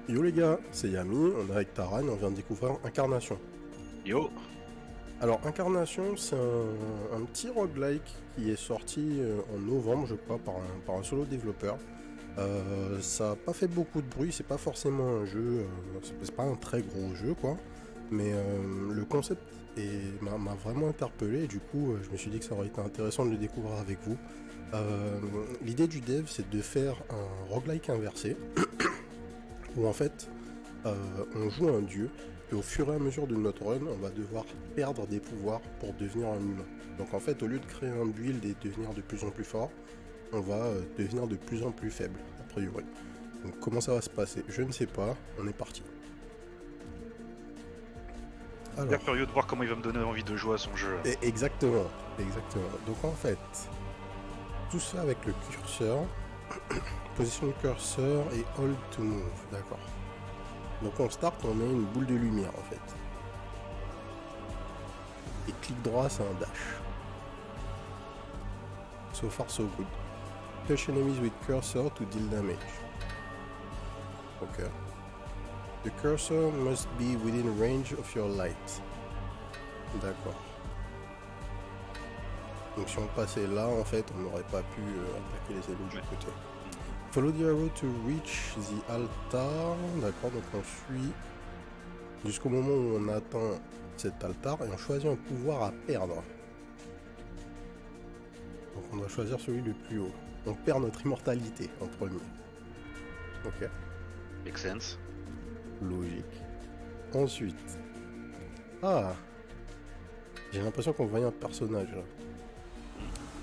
Yo les gars, c'est Yami, on est avec Taran et on vient de découvrir Incarnation. Yo. Alors Incarnation, c'est un petit roguelike qui est sorti en novembre, je crois, par un solo développeur. Ça n'a pas fait beaucoup de bruit, c'est pas forcément un jeu, c'est pas un très gros jeu quoi, mais le concept m'a vraiment interpellé et du coup je me suis dit que ça aurait été intéressant de le découvrir avec vous. L'idée du dev c'est de faire un roguelike inversé où en fait on joue un dieu et au fur et à mesure de notre run on va devoir perdre des pouvoirs pour devenir un humain. Donc en fait au lieu de créer un build et devenir de plus en plus fort, on va devenir de plus en plus faible a priori. Donc comment ça va se passer? Je ne sais pas, on est parti. Alors, Bien curieux de voir comment il va me donner envie de jouer à son jeu. exactement. Donc en fait, tout ça avec le curseur, position de curseur et hold to move, d'accord. Donc on start, on a une boule de lumière en fait. Et clic droit, c'est un dash. So far so good. Touch enemies with cursor to deal damage. Ok. The cursor must be within range of your light. D'accord. Donc si on passait là, en fait, on n'aurait pas pu attaquer les ennemis du côté. Follow the arrow to reach the altar. D'accord, donc on suit jusqu'au moment où on atteint cet altar et on choisit un pouvoir à perdre. Donc on doit choisir celui le plus haut. On perd notre immortalité en premier. Ok. Make sense. Logique. Ensuite. Ah, j'ai l'impression qu'on voit un personnage là.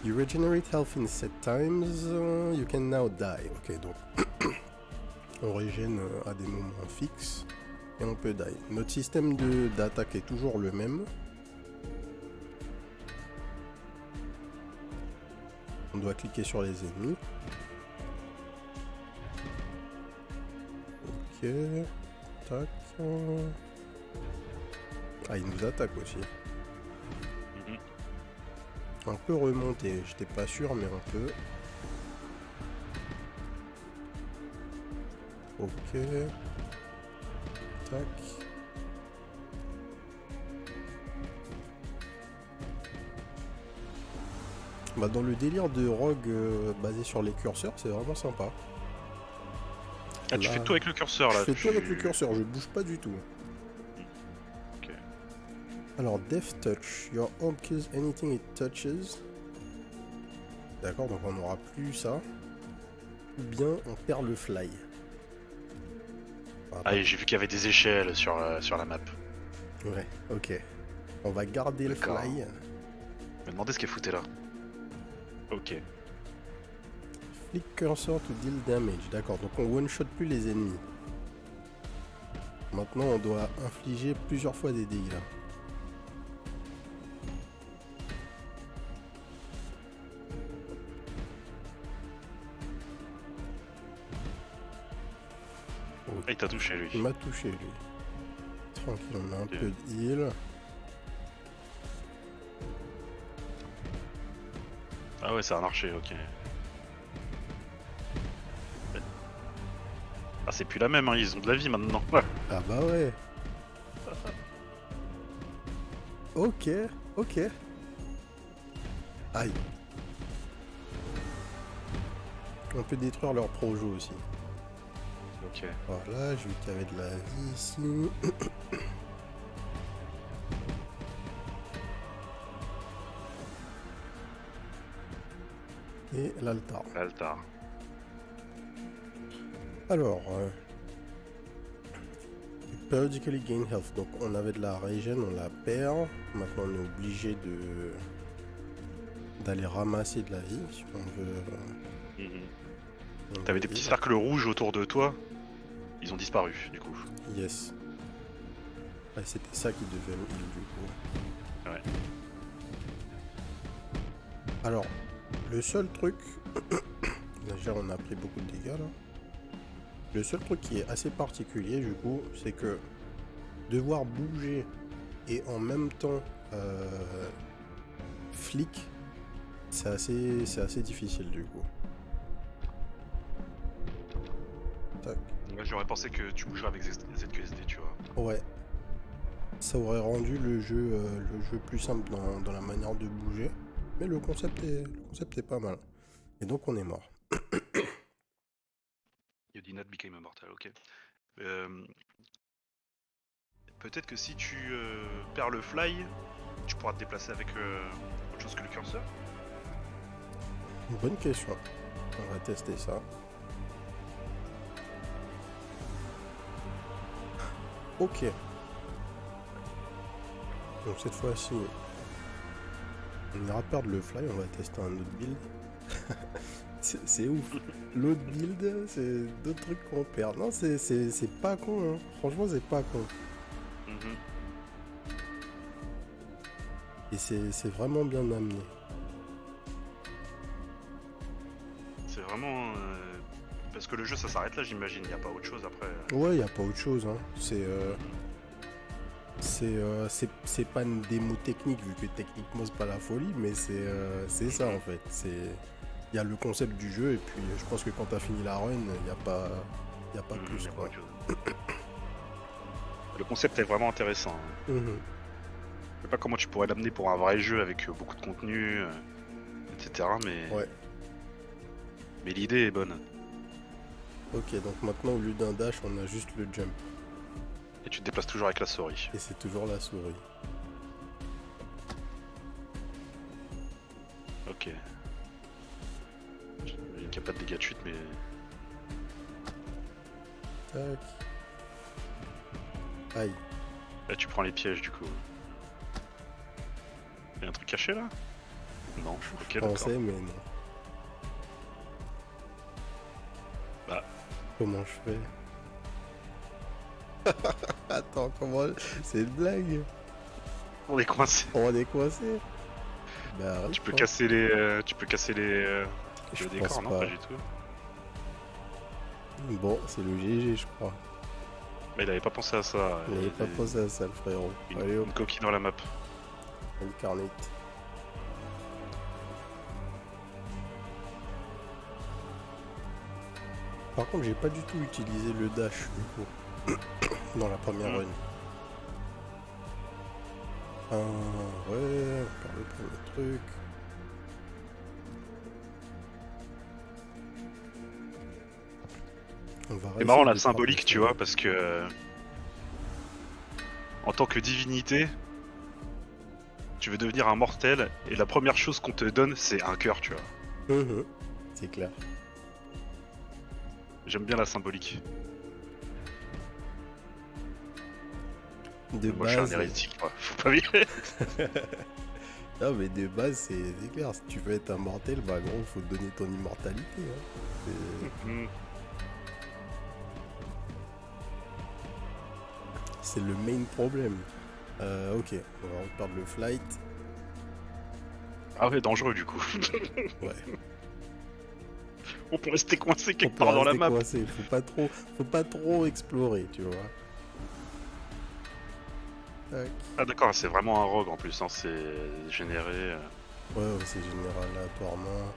You regenerate health in set times. You can now die. Ok, donc on régène à des moments fixes et on peut die. Notre système d'attaque est toujours le même. On doit cliquer sur les ennemis. Ok. Tac. Ah, il nous attaque aussi. On peut remonter, j'étais pas sûr, mais on peut. Ok. Tac. Bah dans le délire de rogue basé sur les curseurs, c'est vraiment sympa. Ah, tu fais tout avec le curseur là. Je fais tout avec le curseur, je bouge pas du tout. Ok. Alors, Death Touch. Your orb kills anything it touches. D'accord, donc on n'aura plus ça. Ou bien on perd le fly. Ah, j'ai vu qu'il y avait des échelles sur la map. Ouais, ok. On va garder le fly. Je me demandais ce qu'elle foutait là. Ok. Flick cursor to deal damage. D'accord, donc on one-shot plus les ennemis. Maintenant, on doit infliger plusieurs fois des dégâts. Ah, il t'a touché lui. Il m'a touché lui. Tranquille, on a un peu de heal. Ah ouais, ça a marché, ok. Ah, c'est plus la même, hein, ils ont de la vie maintenant. Ah bah ouais. Ok, ok. Aïe. On peut détruire leur projo aussi. Ok. Voilà, j'ai vu qu'il y avait de la vie ici. Et l'altar. L'altar. Alors, periodically gain health. Donc on avait de la régène, on la perd. Maintenant on est obligé d'aller ramasser de la vie si on veut. T'avais des petits cercles rouges autour de toi. Ils ont disparu du coup. Yes. Ouais, c'était ça qui devait le heal du coup. Ouais. Alors, le seul truc... Déjà on a pris beaucoup de dégâts là. Le seul truc qui est assez particulier du coup, c'est que devoir bouger et en même temps flic, c'est assez difficile du coup. Tac. Ouais, Moi j'aurais pensé que tu bougerais avec ZQSD, tu vois. Ouais. Ça aurait rendu le jeu plus simple dans la manière de bouger. Mais le concept est pas mal. Et donc on est mort. You did not became immortal, ok. Peut-être que si tu perds le fly, tu pourras te déplacer avec autre chose que le curseur. Une bonne question. On va tester ça. Ok. Donc cette fois-ci, on ira perdre le fly, on va tester un autre build. c'est ouf. L'autre build, c'est d'autres trucs qu'on perd. Non, c'est pas con, hein. Franchement, c'est pas con. Et c'est vraiment bien amené. C'est vraiment... Parce que le jeu ça s'arrête là, j'imagine, il n'y a pas autre chose après. Ouais, il a pas autre chose, hein. C'est pas une démo technique, vu que techniquement c'est pas la folie, mais c'est ça en fait. Il y a le concept du jeu, et puis je pense que quand t'as fini la run, il n'y a pas plus, quoi. Le concept est vraiment intéressant. Je sais pas comment tu pourrais l'amener pour un vrai jeu avec beaucoup de contenu, etc. Ouais. Mais l'idée est bonne. Ok, donc maintenant au lieu d'un dash, on a juste le jump. Et tu te déplaces toujours avec la souris. Et c'est toujours la souris. Ok. J'imagine qu'il n'y a pas de dégâts de chute, mais... Tac. Aïe. Là tu prends les pièges du coup. Y'a un truc caché là? Non, ok, Je d'accord. pensais, mais non. Bah. Comment je fais? Attends, comment... C'est une blague. On est coincé. On est coincé. Bah, Tu peux casser les... Je le pense décor, non? pas. Pas du tout. Bon, c'est le GG, je crois. Mais il avait pas pensé à ça. Il n'avait pas pensé à ça, le frérot. Allez hop, Une coquille dans la map. incarnate. Par contre, j'ai pas du tout utilisé le dash, du coup, dans la première run. Ouais, on perd le premier truc. C'est marrant la symbolique, tu vois, parce que en tant que divinité, tu veux devenir un mortel et la première chose qu'on te donne, c'est un cœur, tu vois. C'est clair. J'aime bien la symbolique. De Moi, base, je suis un hérétique, quoi. Faut pas virer. Non, mais de base, c'est clair. Si tu veux être un mortel, bah gros, faut te donner ton immortalité. Hein. C'est le main problème. Ok, on va perdre le flight. Ah ouais, dangereux du coup. Ouais. On peut rester coincé quelque part dans la map. Coincé. Faut pas trop explorer, tu vois. Tac. Ah d'accord, c'est vraiment un rogue en plus, hein, c'est généré. Ouais, c'est généré aléatoirement.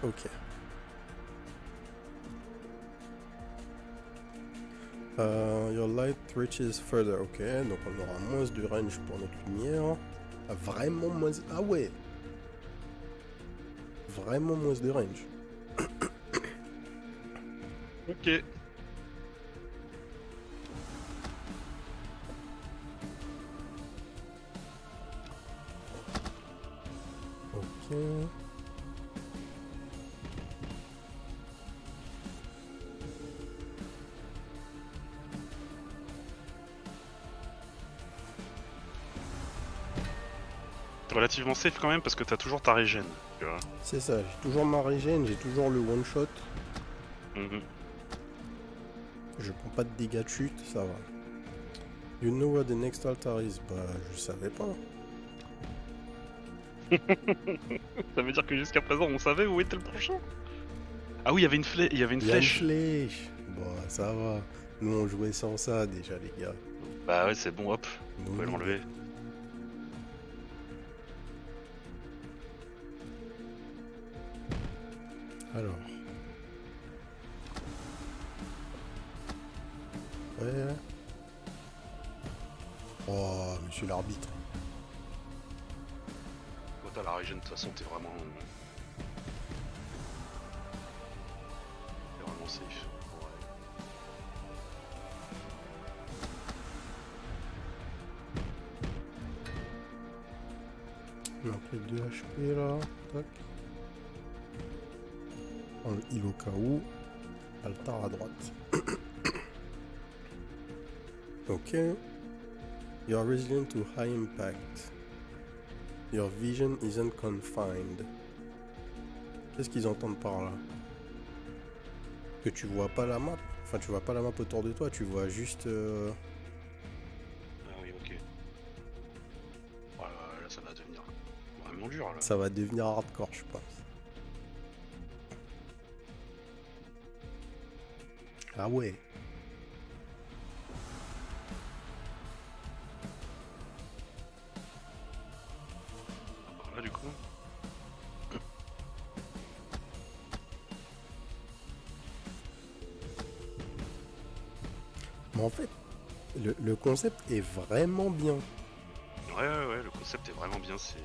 Ok. Your light reaches further. Ok, donc on aura moins de range pour notre lumière. Ah, vraiment moins... Ah ouais. Vraiment moins de range. Ok. Ok. Relativement safe quand même parce que t'as toujours ta régène, tu vois. C'est ça, j'ai toujours ma régène, j'ai toujours le one shot. Je prends pas de dégâts de chute, ça va. You know where the next altar is? Bah, je savais pas. Ça veut dire que jusqu'à présent on savait où était le prochain. Ah oui, il y avait une flèche. Il y avait une flèche. Bon, ça va. Nous on jouait sans ça déjà, les gars. Bah ouais, c'est bon, hop. Nous, On peut l'enlever. Alors. Ouais. Oh, monsieur l'arbitre. Toi, t'as la région, de toute façon, t'es vraiment safe. Ouais. On a pris 2 HP là. Tac. On le heal au cas où. Altar à droite. Ok. You are resilient to high impact. Your vision isn't confined. Qu'est-ce qu'ils entendent par là? Que tu vois pas la map? Enfin, tu vois pas la map autour de toi, tu vois juste... Ah oui, ok. Voilà, là, ça va devenir vraiment dur, là. Ça va devenir hardcore, je pense. Ah ouais. Là, du coup... Mais en fait, le concept est vraiment bien. Ouais, le concept est vraiment bien, c'est...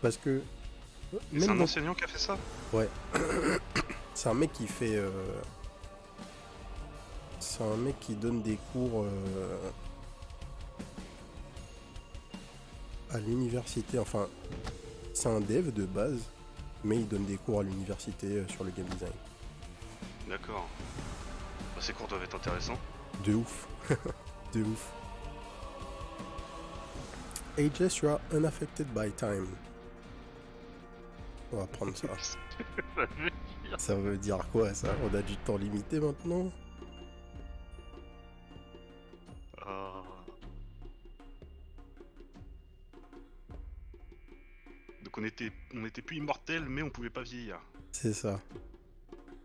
Parce que... C'est un enseignant qui a fait ça? Ouais. C'est un mec qui fait... C'est un mec qui donne des cours à l'université. Enfin, c'est un dev de base, mais il donne des cours à l'université sur le game design. D'accord. Bah, ces cours doivent être intéressants. De ouf. De ouf. Ageless, you are unaffected by time. On va prendre ça. Ça veut dire quoi ça? On a du temps limité maintenant? Donc on était plus immortel, mais on pouvait pas vieillir. C'est ça.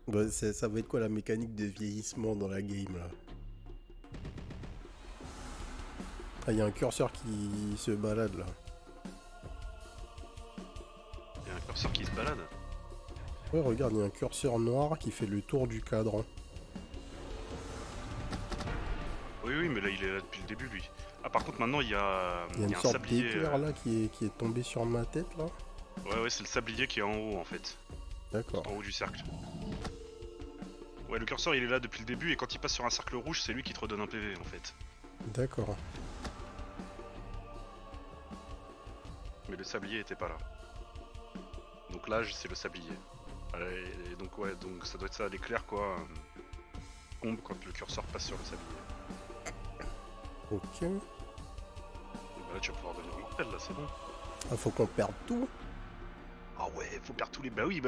Bah, ça va être quoi la mécanique de vieillissement dans la game là? Ah, il y a un curseur qui se balade là. Il y a un curseur qui se balade. Ouais, regarde, il y a un curseur noir qui fait le tour du cadran. Oui, mais là il est là depuis le début lui. Ah, par contre maintenant il y a une un sorte sablier d'éclair là qui est tombé sur ma tête là. Ouais, c'est le sablier qui est en haut en fait. D'accord. En haut du cercle. Ouais, le curseur il est là depuis le début et quand il passe sur un cercle rouge, c'est lui qui te redonne un PV en fait. D'accord. Mais le sablier était pas là. Donc là, c'est le sablier. Et donc ouais, donc ça doit être ça, l'éclair quoi. Tombe quand le curseur passe sur le sablier. Ok. Et bah là tu vas pouvoir devenir mortel là, c'est bon. Ah, faut qu'on perde tout. Ah ouais, faut perdre tous les... Bah oui.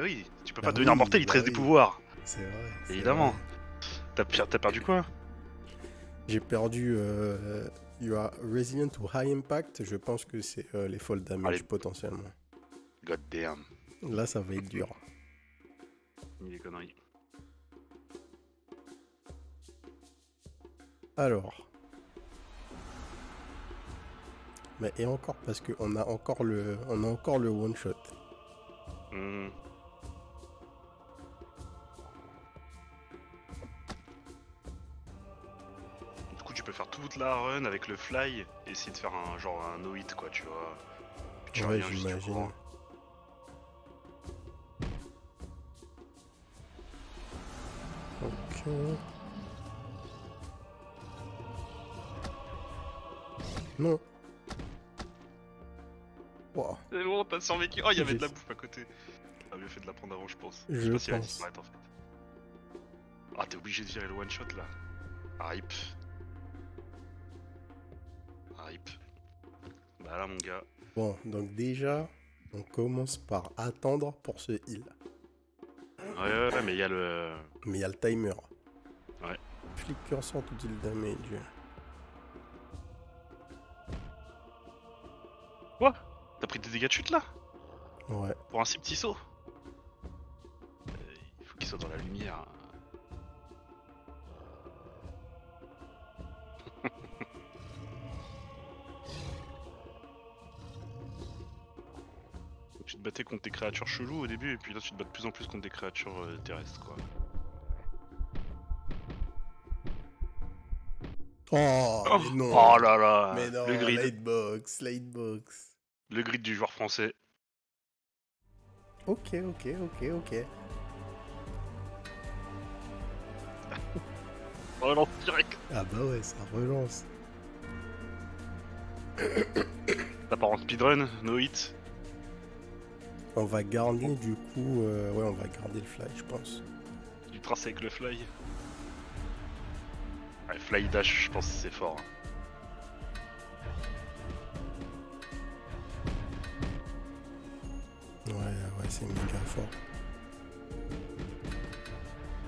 Tu peux Bah pas devenir mortel, il te reste des pouvoirs. C'est vrai. Évidemment. Vrai. T'as perdu quoi? J'ai perdu... You are resilient to high impact. Je pense que c'est les fall damage potentiellement. God damn. Là, ça va être dur. Les conneries. Alors. Mais et encore, parce qu'on a encore le one shot. Du coup, tu peux faire toute la run avec le fly et essayer de faire un genre un no-hit quoi, tu vois. Tu ouais, j'imagine. Ok. Non. Wow. C'est bon, t'as survécu. Oh, il y avait de la bouffe à côté. T'as mieux fait de la prendre avant, je pense. Je sais pas si elle pense. disparaît en fait. Ah, t'es obligé de virer le one shot là. RIP. RIP. Bah là, mon gars. Bon, donc déjà, on commence par attendre pour ce heal. Ouais, mais il y a le... Mais il y a le timer. Ouais. Flick cursor to deal damage. Quoi? T'as pris des dégâts de chute là? Ouais. Pour un si petit saut? Il faut qu'il soit dans la lumière. battais contre des créatures cheloues au début, et puis là tu te bats de plus en plus contre des créatures terrestres, quoi. Oh, Oh, mais non. oh là là, Mais non, le grid. Lightbox, Lightbox. Le grid du joueur français. Ok, ok, ok, ok. Relance direct. Ah bah ouais, ça relance. Ça part en speedrun, no hit. On va garder du coup... ouais, on va garder le fly, je pense. Tu traces avec le fly. Ouais, fly dash, je pense que c'est fort. Ouais, c'est méga fort.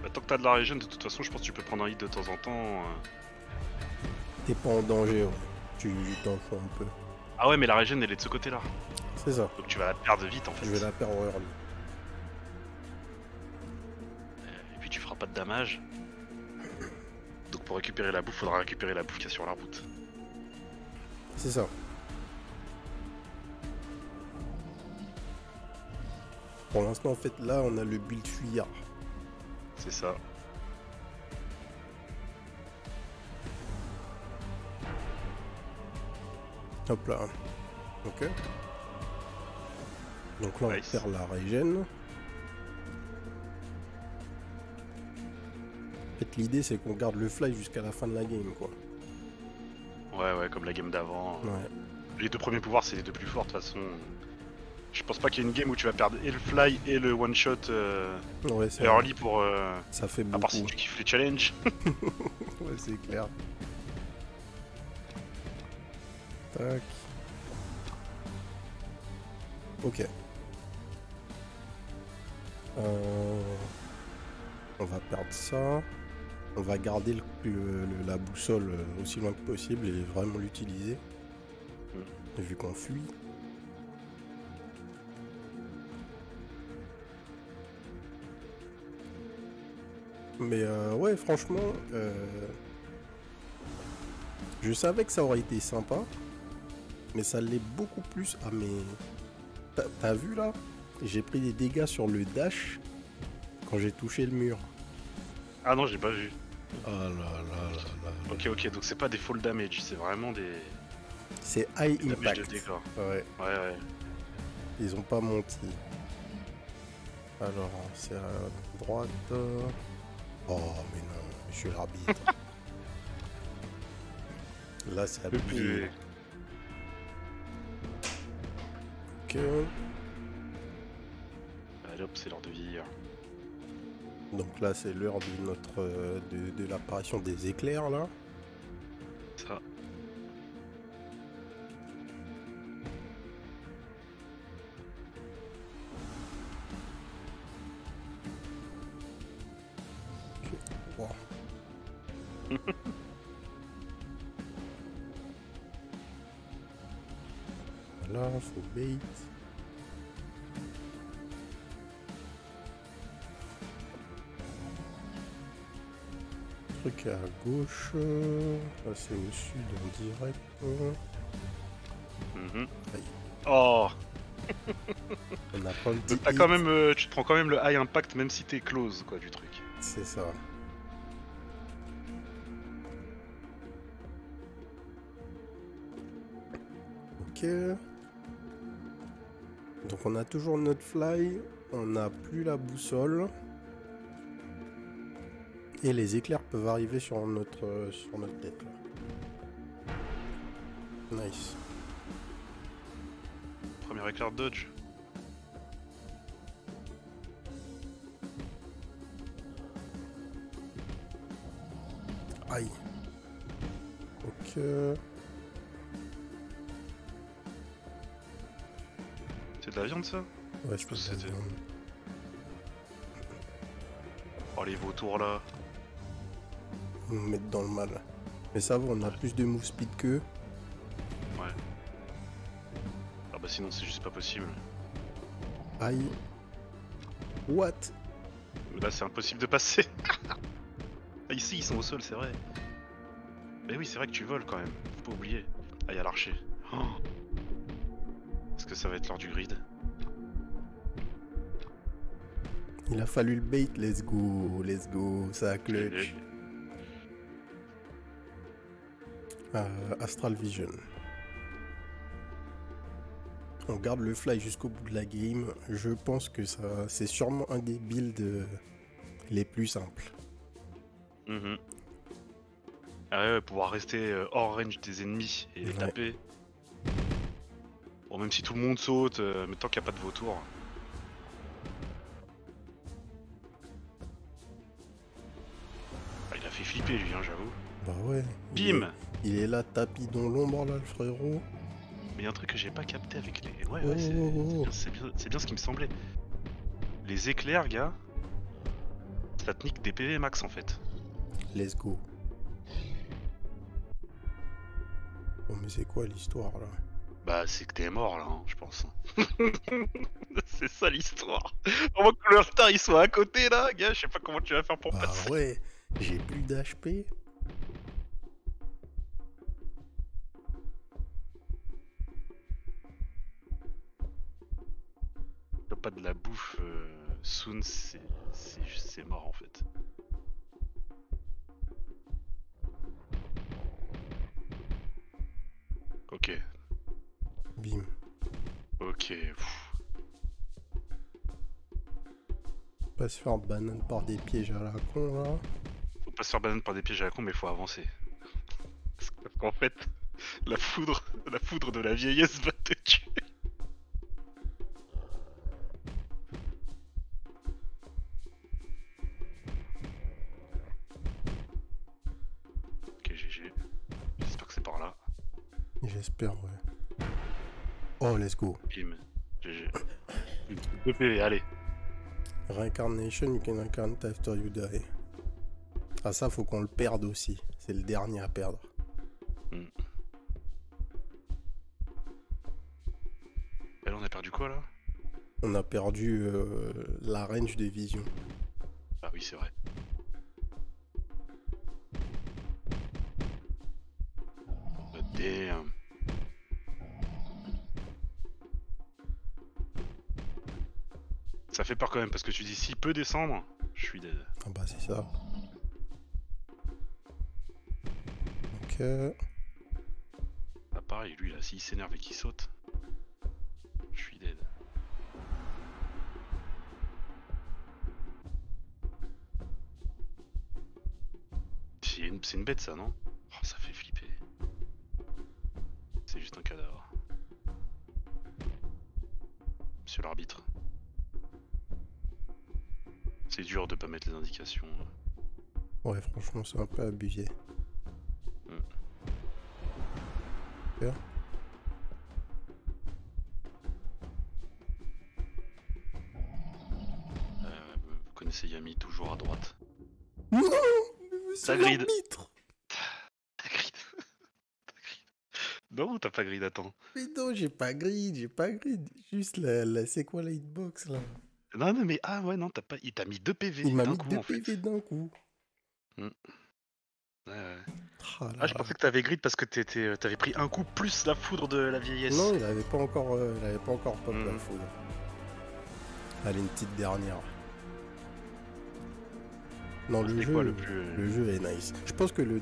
Bah, tant que t'as de la régène, de toute façon, je pense que tu peux prendre un hit de temps en temps. T'es pas en danger, ouais. Tu t'en fous un peu. Ah ouais, mais la régène, elle est de ce côté-là. C'est ça. Donc tu vas la perdre vite, en fait. Je vais la perdre early. Et puis tu feras pas de damage. Donc pour récupérer la bouffe, faudra récupérer la bouffe qu'il y a sur la route. C'est ça. Pour l'instant, en fait, là, on a le build fuyard. C'est ça. Hop là. Ok. Donc là, on Nice. perd la régène. En fait, l'idée, c'est qu'on garde le fly jusqu'à la fin de la game, quoi. Ouais, comme la game d'avant. Ouais. Les deux premiers pouvoirs, c'est les deux plus forts, de toute façon. Je pense pas qu'il y ait une game où tu vas perdre et le fly et le one shot Ouais, c'est early pour. ça fait À part si beaucoup. tu kiffes les challenges. Ouais, c'est clair. Tac. Ok. On va perdre ça. On va garder la boussole aussi loin que possible et vraiment l'utiliser. Vu qu'on fuit. Mais ouais, franchement, je savais que ça aurait été sympa. Mais ça l'est beaucoup plus. Ah, mais t'as vu là? J'ai pris des dégâts sur le dash quand j'ai touché le mur. Ah non, j'ai pas vu. Oh là là là là. Ok, donc c'est pas des fall damage, c'est vraiment des C'est high damages de impact. dégâts. Ouais, Ouais. ils ont pas menti. Alors, c'est à droite. Oh, mais non, monsieur l'arbitre. Là, c'est abusé. Ok. Allez hop, c'est l'heure de vieillir. Donc là, c'est l'heure de notre de l'apparition des éclairs là. Ça. Wow. Voilà, faut bait. Truc à gauche. Là, c'est au sud en direct. Mhm. Aïe. Oh, On a pas un petit donc t'as hit. quand même, tu te prends quand même le high impact même si t'es close quoi du truc. C'est ça. Ok. Donc on a toujours notre fly, on n'a plus la boussole. Et les éclairs peuvent arriver sur notre tête là. Nice. Premier éclair de dodge. Aïe. Ok. C'est de la viande ça? Ouais, je pense pense que que c'était- Oh les vautours là. nous mettre dans le mal. Mais ça va, on a plus de move speed qu'eux. Ouais. Ah bah sinon c'est juste pas possible. Aïe. What? Mais là c'est impossible de passer. Ah, ici ils sont au sol, c'est vrai. Mais oui, c'est vrai que tu voles quand même, faut pas oublier. Ah, y'a l'archer. Oh. Est-ce que ça va être l'heure du grid? Il a fallu le bait, let's go, ça a clutch. Astral Vision. On garde le fly jusqu'au bout de la game. Je pense que ça, c'est sûrement un des builds les plus simples. Ah ouais, pouvoir rester hors range des ennemis et les taper. Bon, même si tout le monde saute, mais tant qu'il n'y a pas de vautour. Ah, il a fait flipper lui, hein, j'avoue. Bah ouais. Bim! Il est là, tapis dans l'ombre là, le frérot. Mais il y a un truc que j'ai pas capté avec les... Ouais, c'est bien ce qui me semblait. Les éclairs, gars, ça te nique des PV max en fait. Let's go. Bon, mais c'est quoi l'histoire là? Bah, c'est que t'es mort là, hein, je pense. C'est ça l'histoire. Avant que le star il soit à côté là, gars, je sais pas comment tu vas faire pour Bah passer. ouais, j'ai plus d'HP. T'as pas de la bouffe soon, c'est mort en fait. Ok. Bim. Ok. Pas se faire banane par des pièges à la con là. Faut pas se faire banane par des pièges à la con, mais faut avancer. Parce qu'en fait, la foudre de la vieillesse va te tuer. Ok, GG. J'espère que c'est par là. J'espère, ouais. Oh, let's go. Bim. GG. 2 PV, allez. Reincarnation, you can incarnate after you die. Ah, ça, faut qu'on le perde aussi. C'est le dernier à perdre. Et là, on a perdu quoi là? On a perdu la range de vision. Ah oui, c'est vrai. Damn. Ça fait peur quand même parce que tu dis s'il peut descendre, je suis dead. Ah bah c'est ça. Ok. Bah pareil, lui là, s'il s'énerve et qu'il saute, je suis dead. C'est une bête ça, non? Oh, ça fait flipper. C'est juste un cadavre. Monsieur l'arbitre. C'est dur de pas mettre les indications. Ouais, franchement, c'est un peu abusé. Super. Vous connaissez Yami, toujours à droite. Non, Ta grid. Ta grid. Non, t'as pas grid, attends. Mais non, j'ai pas grid. Juste c'est quoi la hitbox là? Non, mais ah ouais, non, t'as pas. Il t'a mis 2 PV. Il m'a mis coup, 2 en PV fait. d'un coup. Ouais. Ah, Je pensais que t'avais grid parce que t'avais pris un coup plus la foudre de la vieillesse. Non, il avait pas encore pop la foudre. Allez, une petite dernière. Non, le jeu est nice. Je pense que le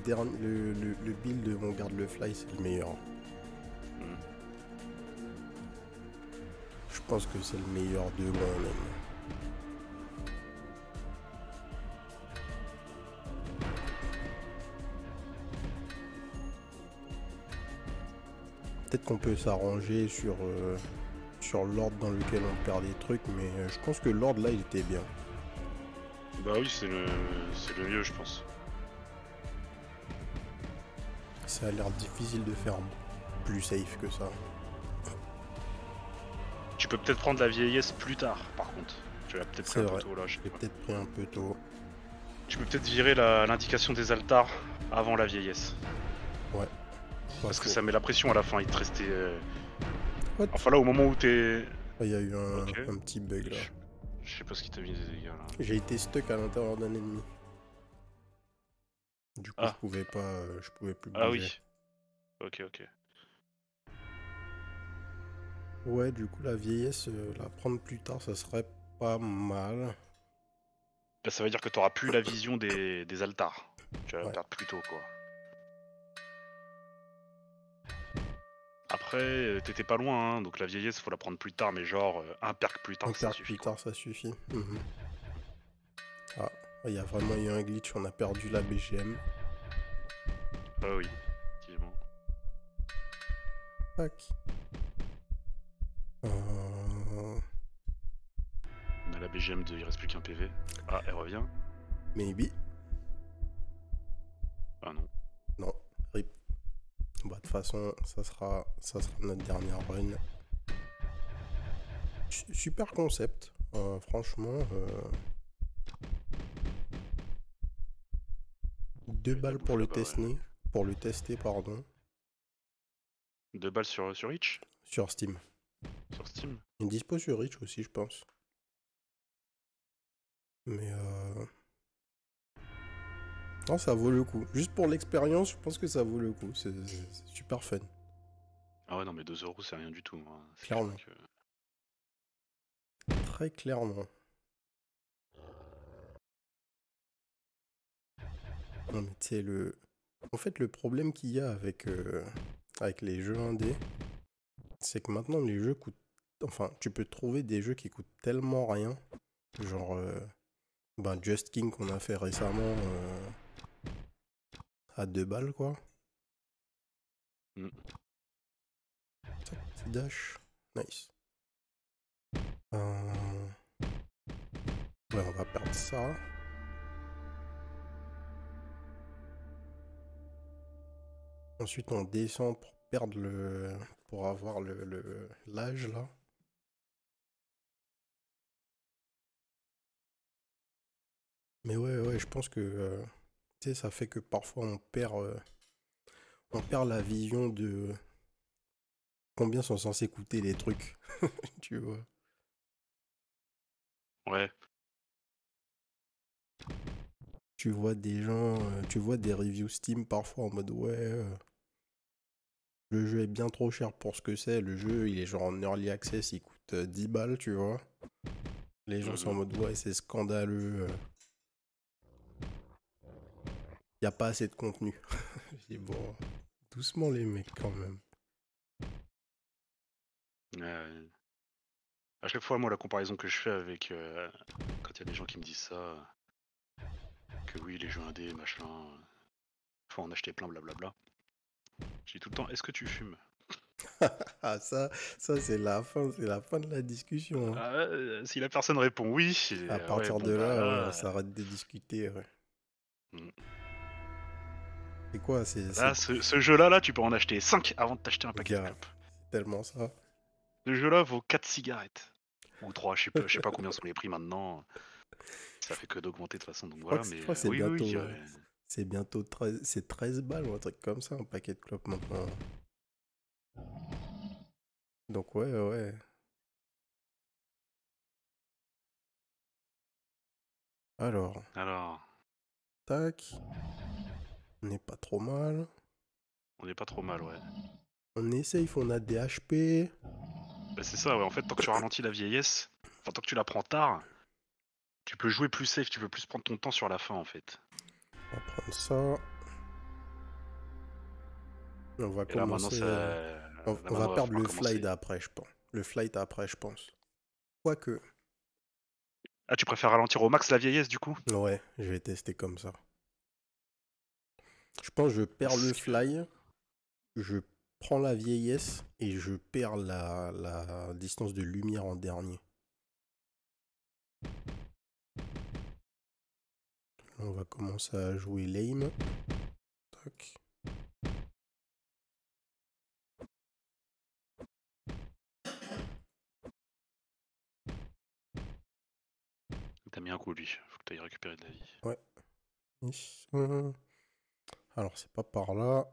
build de mon garde le fly c'est le meilleur. Je pense que c'est le meilleur de moi-même. Peut-être qu'on peut s'arranger sur l'ordre dans lequel on perd des trucs, mais je pense que l'ordre là il était bien. Bah oui, c'est le mieux, je pense. Ça a l'air difficile de faire plus safe que ça. Tu peux peut-être prendre la vieillesse plus tard, par contre. Tu l'as peut-être pris un peu tôt là, je sais pas. Peut-être pris un peu tôt. Tu peux peut-être virer l'indication des altars avant la vieillesse. Ouais. Parce que ça met la pression à la fin, il te restait... Enfin là, au moment où t'es... Il y a eu un petit bug là. Je sais pas ce qui t'a mis des dégâts là. J'ai été stuck à l'intérieur d'un ennemi. Du coup, je pouvais plus bouger. Ah oui. Ok. Ouais, du coup, la vieillesse, la prendre plus tard, ça serait pas mal. Bah, ça veut dire que t'auras plus la vision des altars. Tu vas Ouais. perdre plus tôt, quoi. Après, t'étais pas loin, hein, donc la vieillesse, faut la prendre plus tard, mais genre, un perk plus Un tard, ça perk suffit, plus quoi. tard, ça suffit. Mhm. Ah, il y a vraiment eu un glitch, on a perdu la BGM. Ah oui, effectivement. Tac. On a la BGM de il reste plus qu'un PV. Ah, elle revient. Maybe. Ah non. Non. Rip. Bah, de toute façon, ça sera notre dernière run. Super concept. Franchement. 2 Ouais, la balles bouffe pour le là-bas, ouais. tester. Pour le tester, pardon. 2 balles sur Reach? Sur Steam. Sur Steam? Il est dispo sur Reach aussi, je pense. Mais non, ça vaut le coup. Juste pour l'expérience, je pense que ça vaut le coup. C'est super fun. Ah ouais, non, mais 2 euros, c'est rien du tout. Hein. Clairement. Que... Très clairement. Non, mais tu sais, en fait, le problème qu'il y a avec les jeux indés, c'est que maintenant, les jeux coûtent... Enfin, tu peux trouver des jeux qui coûtent tellement rien. Genre, Just King qu'on a fait récemment à 2 balles, quoi. Tac, petit dash. Nice. Ouais, on va perdre ça. Ensuite, on descend pour perdre pour avoir l'âge, là. Mais ouais, je pense que tu sais, ça fait que parfois on perd la vision de combien sont censés coûter les trucs. Tu vois. Ouais. Tu vois des gens, tu vois des reviews Steam parfois en mode ouais, le jeu est bien trop cher pour ce que c'est. Le jeu, il est genre en early access, il coûte 10 balles, tu vois. Les gens sont en mode ouais, c'est scandaleux. Y a pas assez de contenu. Je dis bon, doucement les mecs quand même. À chaque fois, moi, la comparaison que je fais avec quand il y a des gens qui me disent ça, que oui, les jeux indés, machin, faut en acheter plein, blablabla. Je dis tout le temps, est-ce que tu fumes? Ah ça c'est la fin de la discussion. Hein. Si la personne répond oui, À ouais, partir bon de bah là, ouais, on là. s'arrête de discuter. Ouais. Mm. C'est quoi? Là, ce jeu-là, là, tu peux en acheter 5 avant de t'acheter un paquet de Gars, clopes. c'est tellement ça. Ce jeu-là vaut 4 cigarettes. Ou 3, je sais pas combien sont les prix maintenant. Ça fait que d'augmenter de toute façon, donc voilà, mais Je crois que c'est oui, oui, bientôt, c'est bientôt 13 balles ou un truc comme ça, un paquet de clopes maintenant. Donc ouais. Alors, tac. On n'est pas trop mal. On n'est pas trop mal, ouais. On essaye, on a des HP. Bah c'est ça, ouais, en fait, tant que tu ralentis la vieillesse, enfin tant que tu la prends tard, tu peux jouer plus safe, tu peux plus prendre ton temps sur la fin, en fait. On va prendre ça. On va Et là, maintenant, commencer. ça... On va perdre le flight après, je pense. Le flight après, je pense. Quoique. Ah, tu préfères ralentir au max la vieillesse, du coup? Ouais, je vais tester comme ça. Je pense que je perds le fly, je prends la vieillesse et je perds la distance de lumière en dernier. On va commencer à jouer l'aim. Tac. T'as mis un coup, lui. Faut que t'ailles récupérer de la vie. Ouais. Alors, c'est pas par là.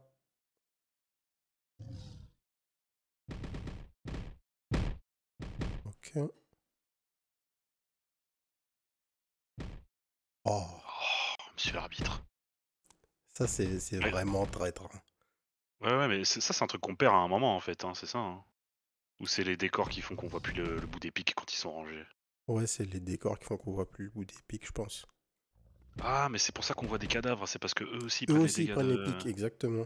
Ok. Oh, monsieur l'arbitre. ça, c'est vraiment traître. Ouais, mais ça, c'est un truc qu'on perd à un moment, en fait, hein, c'est ça. Hein. Ou c'est les décors qui font qu'on voit plus le bout des pics quand ils sont rangés. Ouais, c'est les décors qui font qu'on voit plus le bout des pics, je pense. Ah, mais c'est pour ça qu'on voit des cadavres, c'est parce que eux aussi Eux prennent les aussi, ils dégâts prennent les de... pics, exactement.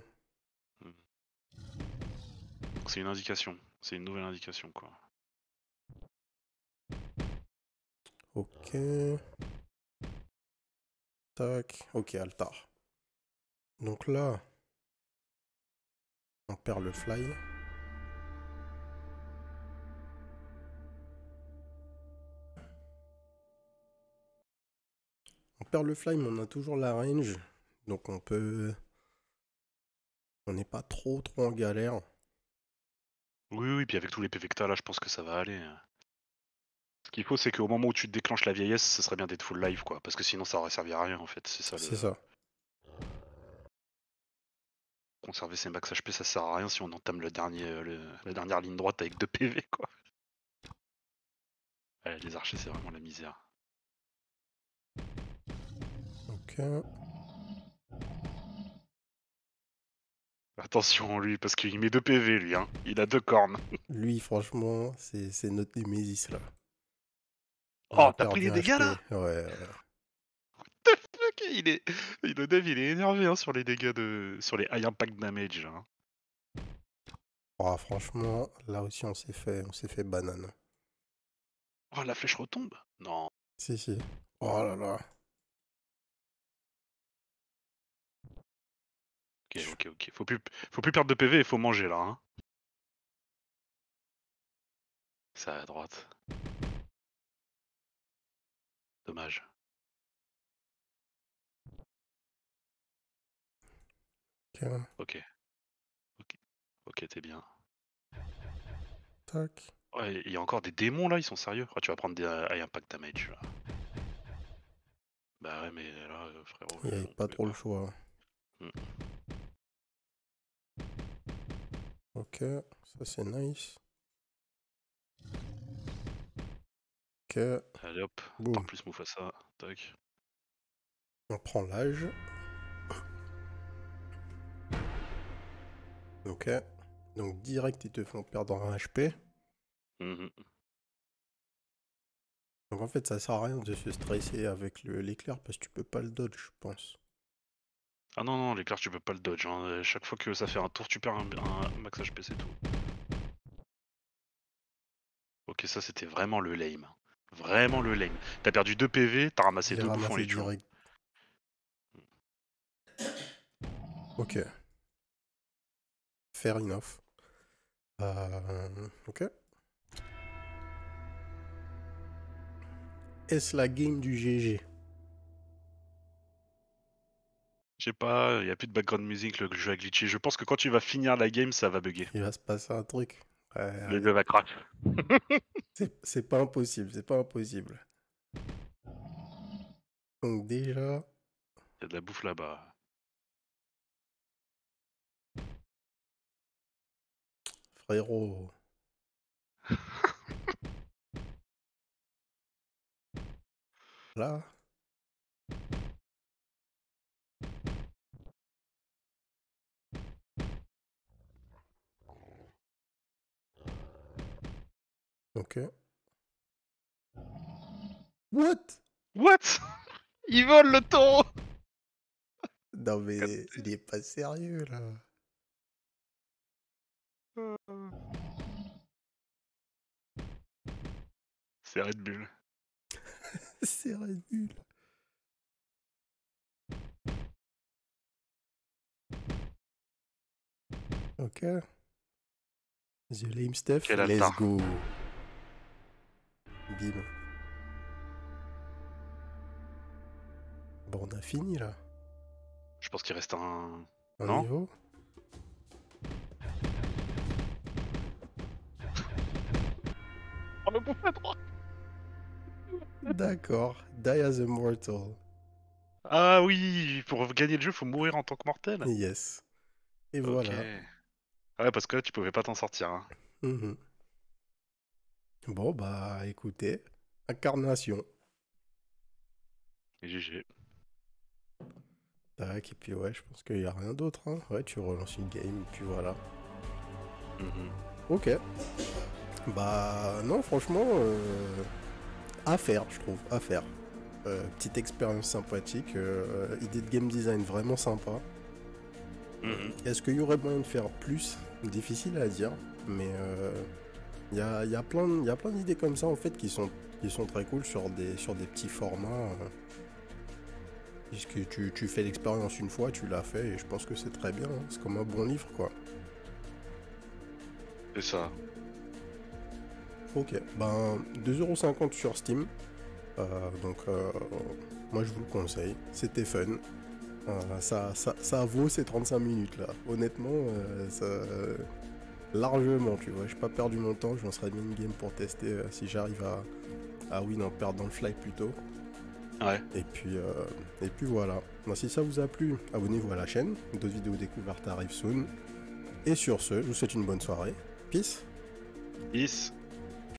Donc c'est une indication, c'est une nouvelle indication quoi. Ok. Tac. Ok, altar. Donc là, on perd le fly. On perd le fly, mais on a toujours la range. Donc on peut... On n'est pas trop en galère. Oui, oui, puis avec tous les PV que t'as là, je pense que ça va aller. Ce qu'il faut, c'est qu'au moment où tu déclenches la vieillesse, ce serait bien d'être full life quoi, parce que sinon ça aurait servi à rien en fait, c'est ça le... C'est ça. Conserver ses max HP, ça sert à rien si on entame la dernière ligne droite avec 2 PV quoi. Ouais, les archers c'est vraiment la misère. Ok. Attention lui, parce qu'il met 2 PV lui, hein. Il a 2 cornes. Lui, franchement, c'est notre Némésis, là. On Oh, a t'as pris perdu les un dégâts HP. là? Ouais. Ok, le dev il est énervé hein, sur les dégâts de... sur les high impact damage hein. Oh, franchement, là aussi, on s'est fait banane. Oh, la flèche retombe? Non. Si, si. Oh là là. Ok. Faut plus perdre de PV et faut manger là. Hein. Ça à droite. Dommage. Ok. Ok, t'es bien. Tac. Ouais, il y a encore des démons là, ils sont sérieux? Oh, tu vas prendre des high impact damage là. Bah ouais, mais là, frérot, Il n'y avait on pas pouvait trop le pas. choix. Mm. Ok. Ça, c'est nice. Ok. Allez hop, Boum. par plus Mufasa. Tac. On prend l'âge. Ok. Donc, direct, ils te font perdre un HP. Mhm. Donc, en fait, ça sert à rien de se stresser avec l'éclair parce que tu peux pas le dodge, je pense. Ah non, l'éclair tu peux pas le dodge. Hein. Chaque fois que ça fait un tour, tu perds un max HP, c'est tout. Ok, ça c'était vraiment le lame. Vraiment le lame. T'as perdu 2 PV, t'as ramassé J'ai 2 bouffons ramassé les tuant. direct. Ok. Fair enough. Ok. Est-ce la game du GG? Je sais pas, y a plus de background music, le jeu a glitché. Je pense que quand tu vas finir la game, ça va bugger. Il va se passer un truc. Le jeu va crash. C'est pas impossible, c'est pas impossible. Donc déjà, Y a de la bouffe là-bas. frérot. Là. Ok. What? What? Ils volent le taureau! Non mais il est pas sérieux là. C'est Red Bull. C'est Red Bull. Ok. The lame stuff, Quel let's altar. go. Bim. Bon, on a fini là. Je pense qu'il reste un... Un Non? niveau. On le bouffe à droite. D'accord. Die as a mortal. Ah oui, pour gagner le jeu, faut mourir en tant que mortel. Yes. Et Ok. voilà. Ouais, parce que là, tu pouvais pas t'en sortir. Hein. Mhm. Bon bah écoutez. Incarnation. Et GG. Tac, et puis ouais, je pense qu'il n'y a rien d'autre. Hein. Ouais, tu relances une game, et puis voilà. Mhm. Ok. Bah non, franchement, à faire, je trouve, à faire. petite expérience sympathique, idée de game design vraiment sympa. Est-ce qu'il y aurait moyen de faire plus? Difficile à dire, mais il y a plein d'idées comme ça en fait qui sont très cool sur des petits formats. Puisque tu fais l'expérience une fois, tu l'as fait et je pense que c'est très bien. Hein. C'est comme un bon livre quoi. C'est ça. Ok, ben 2,50€ sur Steam. Donc moi je vous le conseille. C'était fun. Ça vaut ces 35 minutes là. Honnêtement, largement, tu vois. J'ai pas perdu mon temps, je lancerai une game pour tester si j'arrive à win en perdant le fly plutôt. Ouais. Et puis voilà. Bon, si ça vous a plu, abonnez-vous à la chaîne. D'autres vidéos découvertes arrivent soon. Et sur ce, je vous souhaite une bonne soirée. Peace. Peace.